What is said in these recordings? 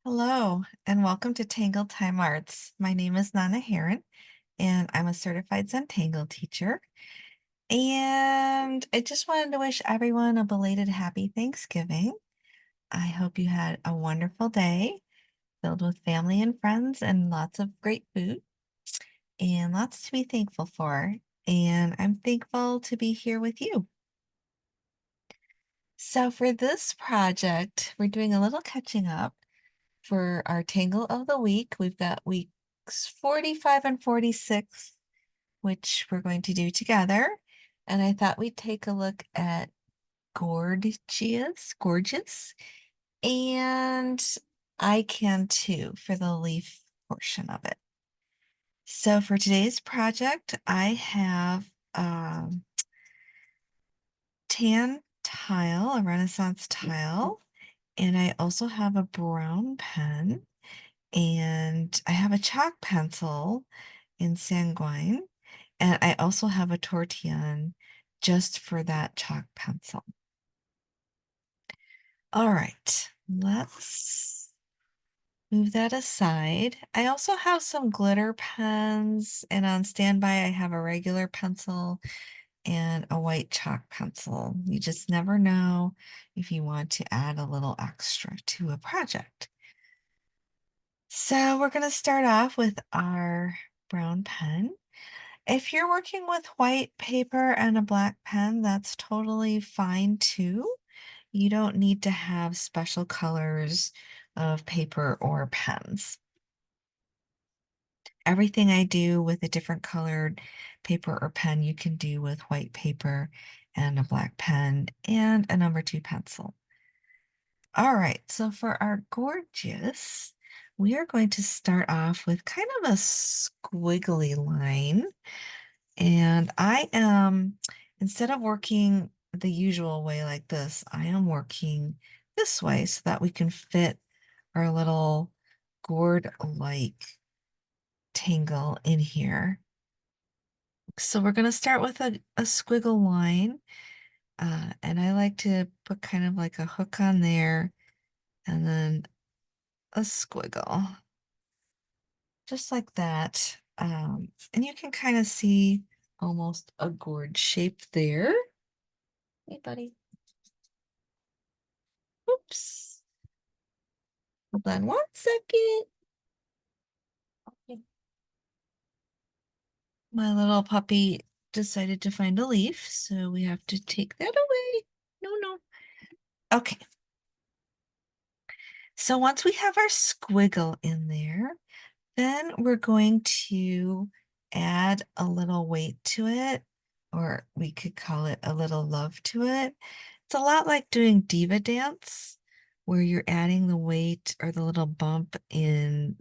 Hello, and welcome to Tangle Time Arts. My name is Nana Heron, and I'm a certified Zentangle teacher. And I just wanted to wish everyone a belated happy Thanksgiving. I hope you had a wonderful day filled with family and friends and lots of great food and lots to be thankful for. And I'm thankful to be here with you. So for this project, we're doing a little catching up. For our Tangle of the week, we've got weeks 45 and 46, which we're going to do together. And I thought we'd take a look at Gourdgeous, and Icantoo for the leaf portion of it. So for today's project, I have tan tile, a Renaissance tile, and I also have a brown pen. And I have a chalk pencil in Sanguine, and I also have a tortillon just for that chalk pencil. All right, let's move that aside. I also have some glitter pens, and on standby, I have a regular pencil and a white chalk pencil. You just never know if you want to add a little extra to a project. So we're going to start off with our brown pen. If you're working with white paper and a black pen, that's totally fine too. You don't need to have special colors of paper or pens. Everything I do with a different colored paper or pen, you can do with white paper and a black pen and a number 2 pencil. All right, so for our Gourdgeous, we are going to start off with kind of a squiggly line. And I am, instead of working the usual way like this, I am working this way so that we can fit our little gourd-like tangle in here. So we're going to start with a squiggle line. And I like to put kind of like a hook on there and then a squiggle, just like that. And you can kind of see almost a gourd shape there. Hey, buddy. Oops. Hold on 1 second. Okay. My little puppy decided to find a leaf, so we have to take that away. No, no. Okay. So once we have our squiggle in there, then we're going to add a little weight to it, or we could call it a little love to it. It's a lot like doing Diva Dance, where you're adding the weight or the little bump in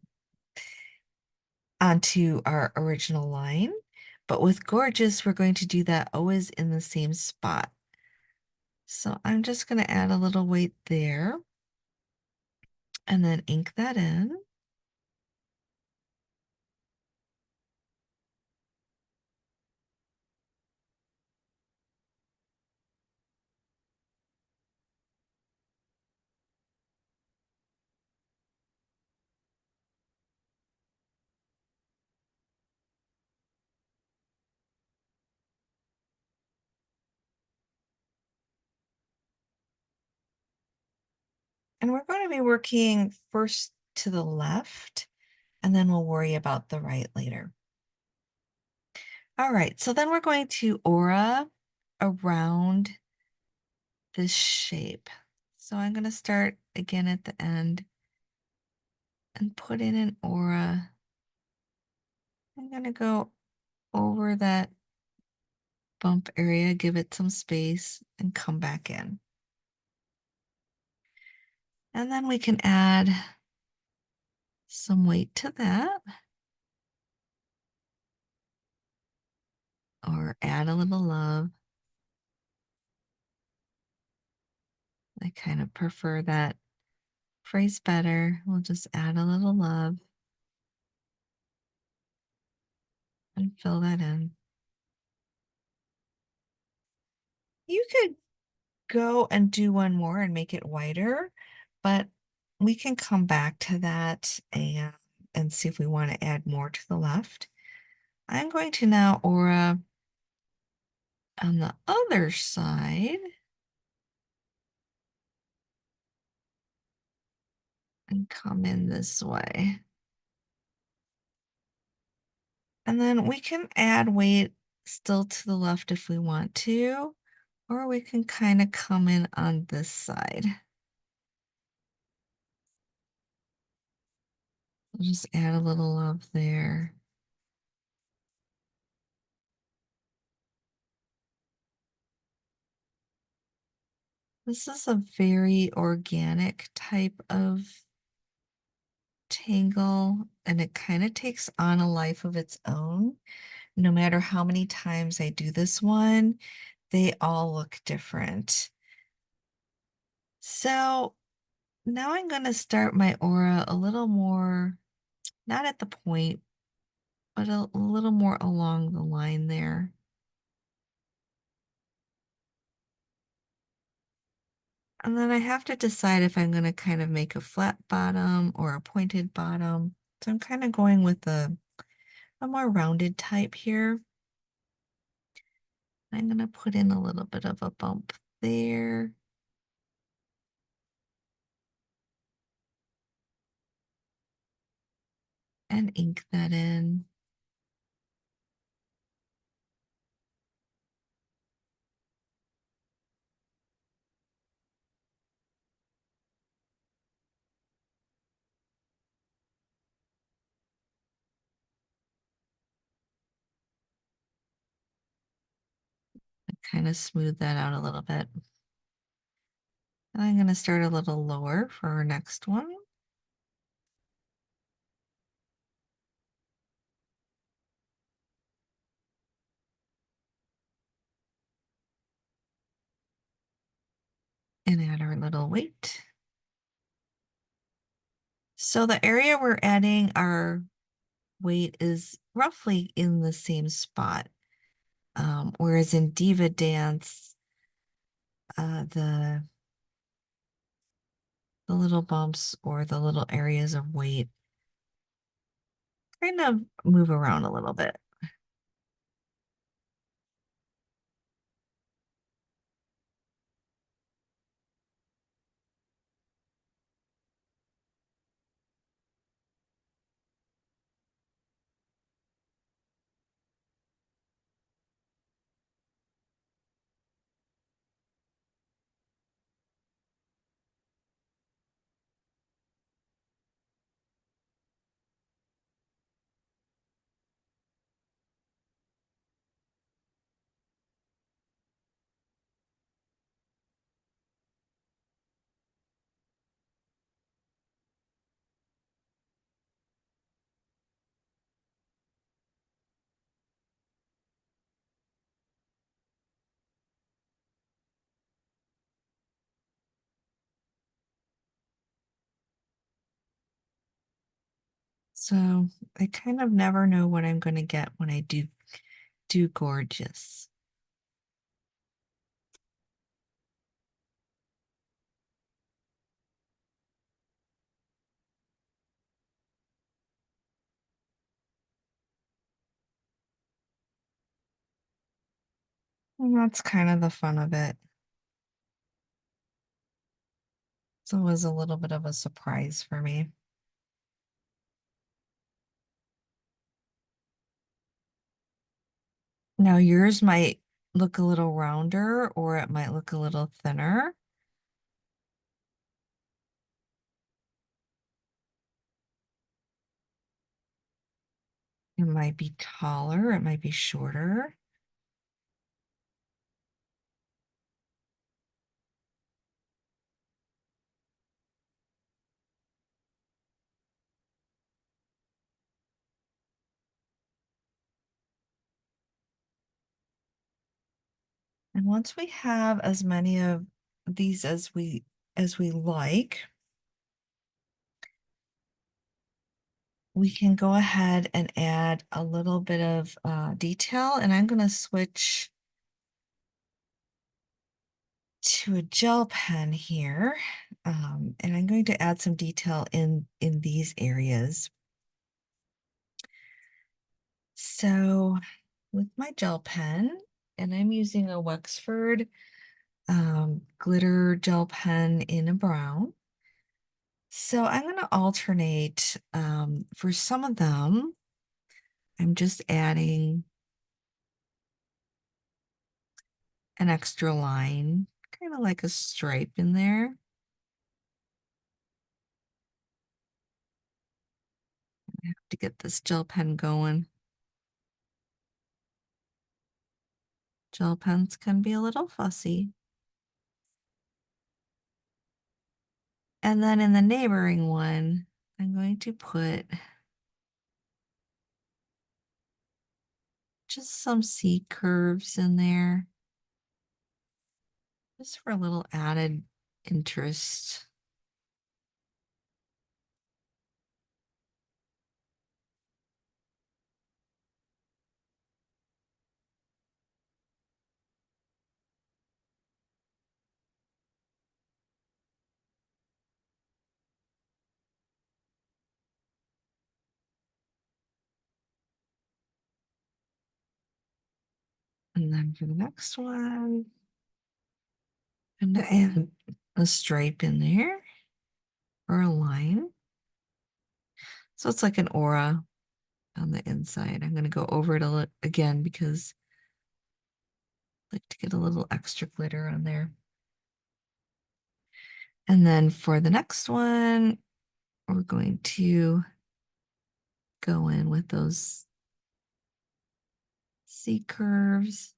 onto our original line. But with Gourdgeous, we're going to do that always in the same spot. So I'm just going to add a little weight there and then ink that in. And we're going to be working first to the left, and then we'll worry about the right later. All right, so then we're going to aura around this shape. So I'm going to start again at the end and put in an aura. I'm going to go over that bump area, give it some space, and come back in. And then we can add some weight to that, or add a little love. I kind of prefer that phrase better. We'll just add a little love and fill that in. You could go and do one more and make it wider, but we can come back to that and see if we want to add more to the left. I'm going to now aura on the other side and come in this way. And then we can add weight still to the left if we want to, or we can kind of come in on this side. I'll just add a little love there. This is a very organic type of tangle, and it kind of takes on a life of its own. No matter how many times I do this one, they all look different. So now I'm going to start my aura a little more, not at the point, but a little more along the line there. And then I have to decide if I'm going to kind of make a flat bottom or a pointed bottom. So I'm kind of going with a more rounded type here. I'm going to put in a little bit of a bump there. And ink that in. Kind of smooth that out a little bit. And I'm going to start a little lower for our next one. And add our little weight. So the area we're adding our weight is roughly in the same spot. Whereas in Diva Dance, the little bumps or the little areas of weight kind of move around a little bit. So I kind of never know what I'm going to get when I do Gourdgeous. And that's kind of the fun of it. So it was a little bit of a surprise for me. Now yours might look a little rounder or it might look a little thinner. It might be taller, it might be shorter. And once we have as many of these as we like, we can go ahead and add a little bit of detail. And I'm going to switch to a gel pen here, and I'm going to add some detail in these areas. So with my gel pen, and I'm using a Wexford glitter gel pen in a brown. So I'm going to alternate. For some of them, I'm just adding an extra line, kind of like a stripe in there. I have to get this gel pen going. Gel pens can be a little fussy. And then in the neighboring one, I'm going to put just some C curves in there, just for a little added interest. And then for the next one, I'm going to add a stripe in there or a line. So it's like an aura on the inside. I'm going to go over it again because I like to get a little extra glitter on there. And then for the next one, we're going to go in with those C curves.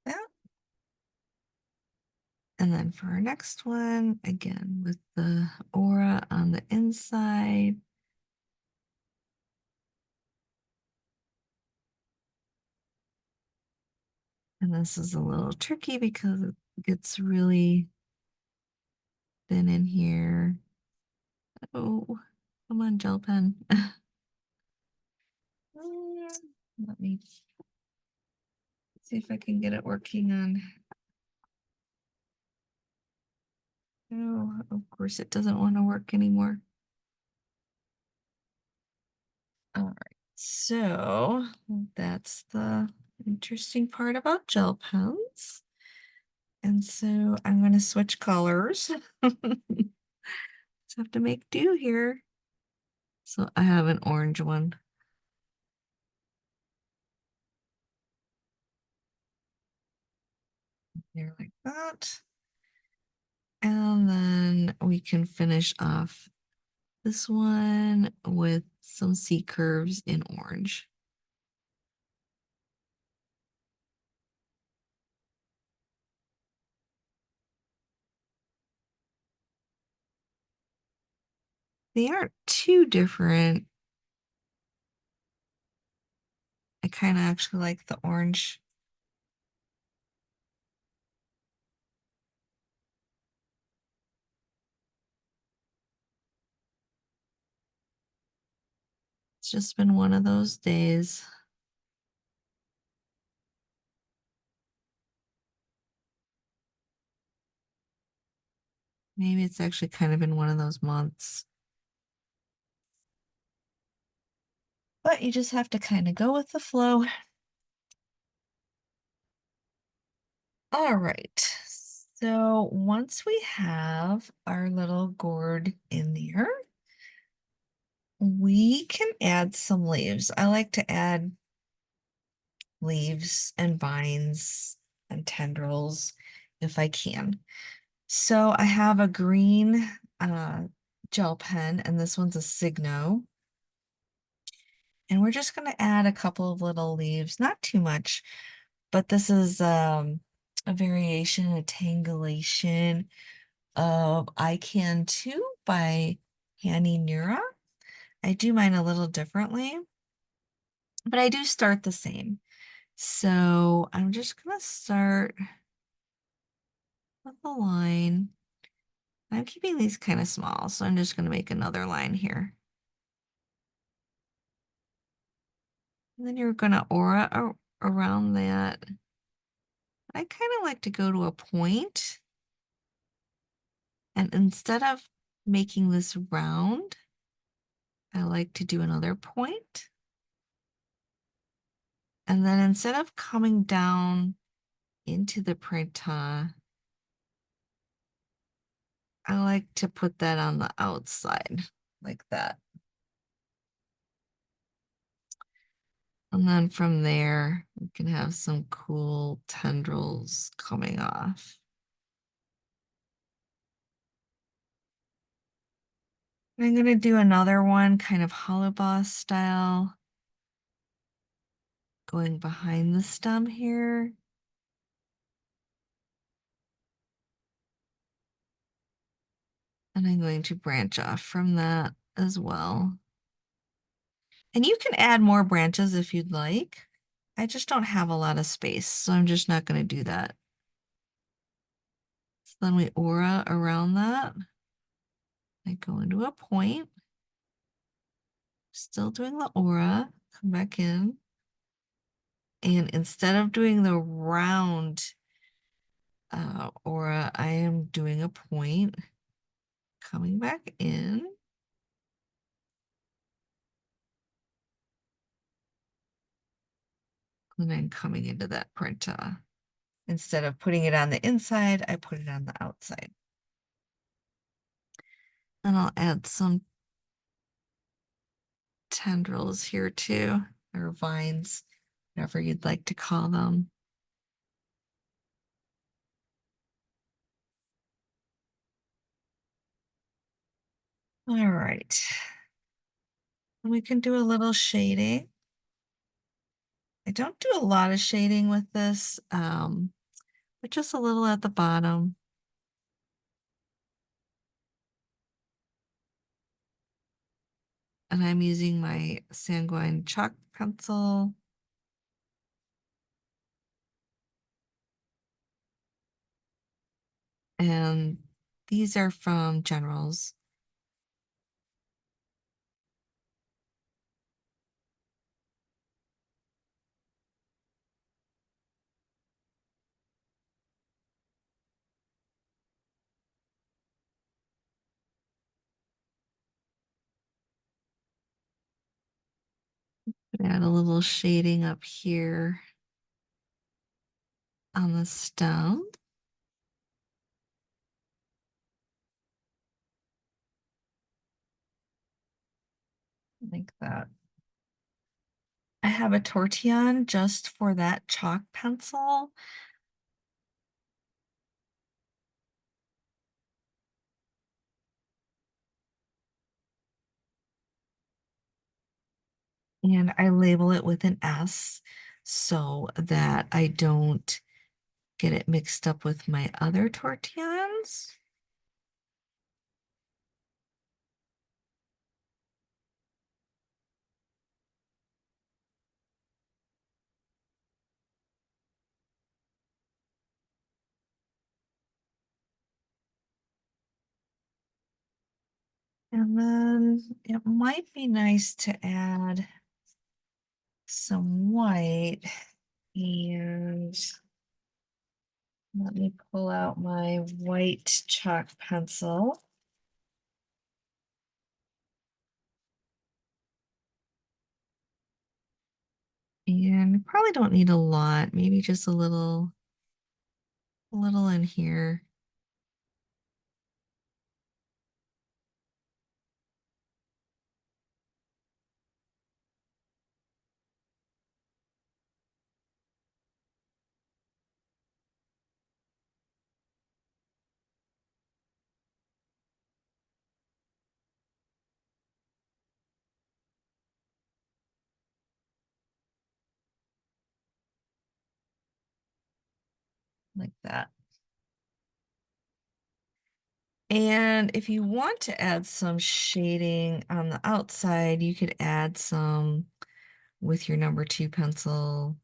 That. And then for our next one, again, with the aura on the inside. And this is a little tricky because it gets really thin in here. Oh, come on, gel pen. Let me see if I can get it working on. Oh, of course it doesn't want to work anymore. All right, so that's the interesting part about gel pens. And so I'm going to switch colors. Just have to make do here. So I have an orange one. There like that. And then we can finish off this one with some C curves in orange. They aren't too different. I kind of actually like the orange. It's just been one of those days. Maybe it's actually kind of been one of those months. But you just have to kind of go with the flow. All right. So once we have our little gourd in there, we can add some leaves. I like to add leaves and vines and tendrils if I can. So I have a green gel pen, and this one's a Signo. And we're just going to add a couple of little leaves, not too much, but this is a variation, a tangleation of Icantoo by Hanny Nura. I do mine a little differently, but I do start the same. So I'm just going to start with a line. I'm keeping these kind of small, so I'm just going to make another line here. And then you're going to aura around that. I kind of like to go to a point, and instead of making this round, I like to do another point. And then instead of coming down into the printemps, I like to put that on the outside like that. And then from there, we can have some cool tendrils coming off. I'm going to do another one, kind of hollow boss style, going behind the stem here. And I'm going to branch off from that as well. And you can add more branches if you'd like. I just don't have a lot of space, so I'm just not going to do that. So then we aura around that. I go into a point, still doing the aura, come back in. And instead of doing the round aura, I am doing a point, coming back in. And then coming into that printemps. Instead of putting it on the inside, I put it on the outside. And I'll add some tendrils here too, or vines, whatever you'd like to call them. All right. And we can do a little shading. I don't do a lot of shading with this, but just a little at the bottom. And I'm using my Sanguine chalk pencil. And these are from Generals. Add a little shading up here on the stem. Like that. I have a tortillon just for that chalk pencil. And I label it with an S so that I don't get it mixed up with my other tortillons. And then it might be nice to add some white. And let me pull out my white chalk pencil. And probably don't need a lot, maybe just a little in here. like that. And if you want to add some shading on the outside, you could add some with your number 2 pencil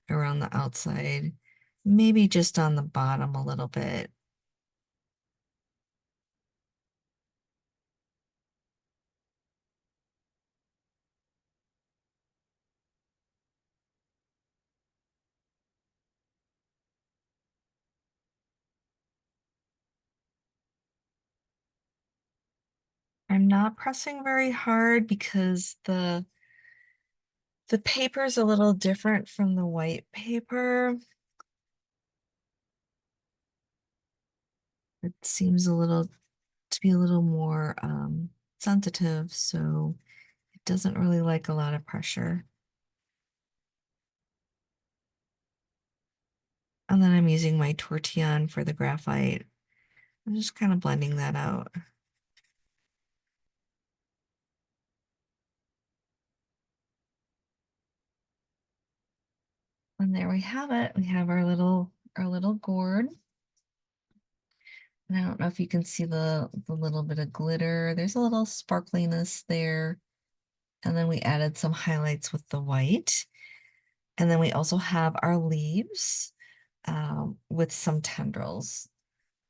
around the outside, maybe just on the bottom a little bit. I'm not pressing very hard because the paper is a little different from the white paper. It seems to be a little more sensitive, so it doesn't really like a lot of pressure. And then I'm using my tortillon for the graphite. I'm just kind of blending that out. And there we have it. We have our little gourd. And I don't know if you can see the little bit of glitter. There's a little sparkliness there. And then we added some highlights with the white. And then we also have our leaves with some tendrils.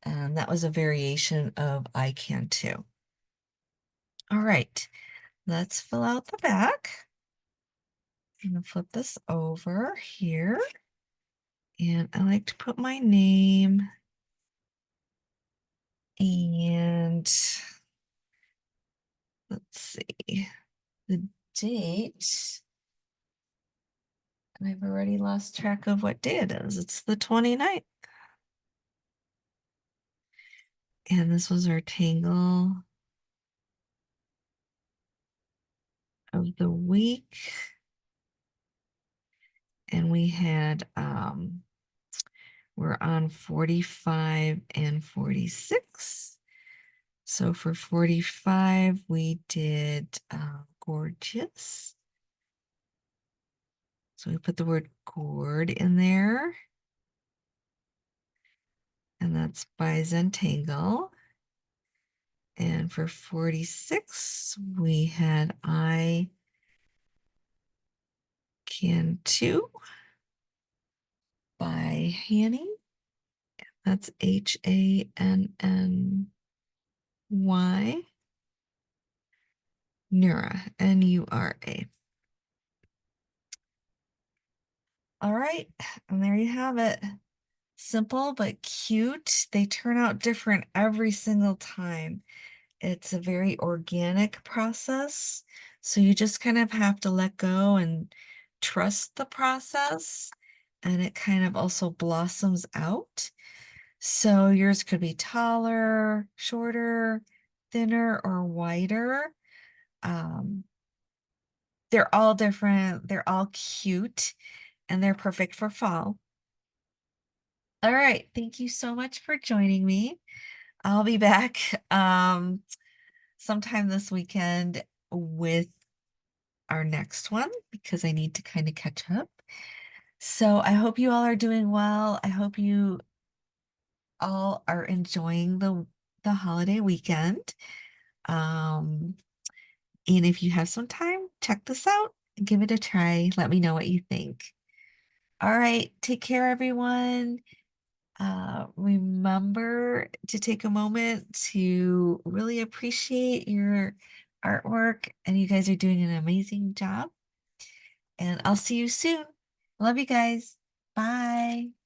And that was a variation of Icantoo. All right, let's fill out the back. I'm gonna flip this over here. And I like to put my name and let's see, the date. And I've already lost track of what day it is. It's the 29th. And this was our tangle of the week. And we had we're on 45 and 46. So for 45, we did Gourdgeous. So we put the word gourd in there. And that's by Zentangle. And for 46, we had Icantoo by Hanny. That's Hanny. Nura, Nura. All right, and there you have it. Simple but cute. They turn out different every single time. It's a very organic process. So you just kind of have to let go and trust the process. And it kind of also blossoms out. So yours could be taller, shorter, thinner, or wider. Um, they're all different. They're all cute and they're perfect for fall. All right. Thank you so much for joining me. I'll be back sometime this weekend with our next one because I need to kind of catch up. So I hope you all are doing well. I hope you all are enjoying the holiday weekend. Um, and if you have some time, check this out. Give it a try. Let me know what you think. All right, take care, everyone. Remember to take a moment to really appreciate your artwork, and you guys are doing an amazing job. And I'll see you soon. Love you guys. Bye.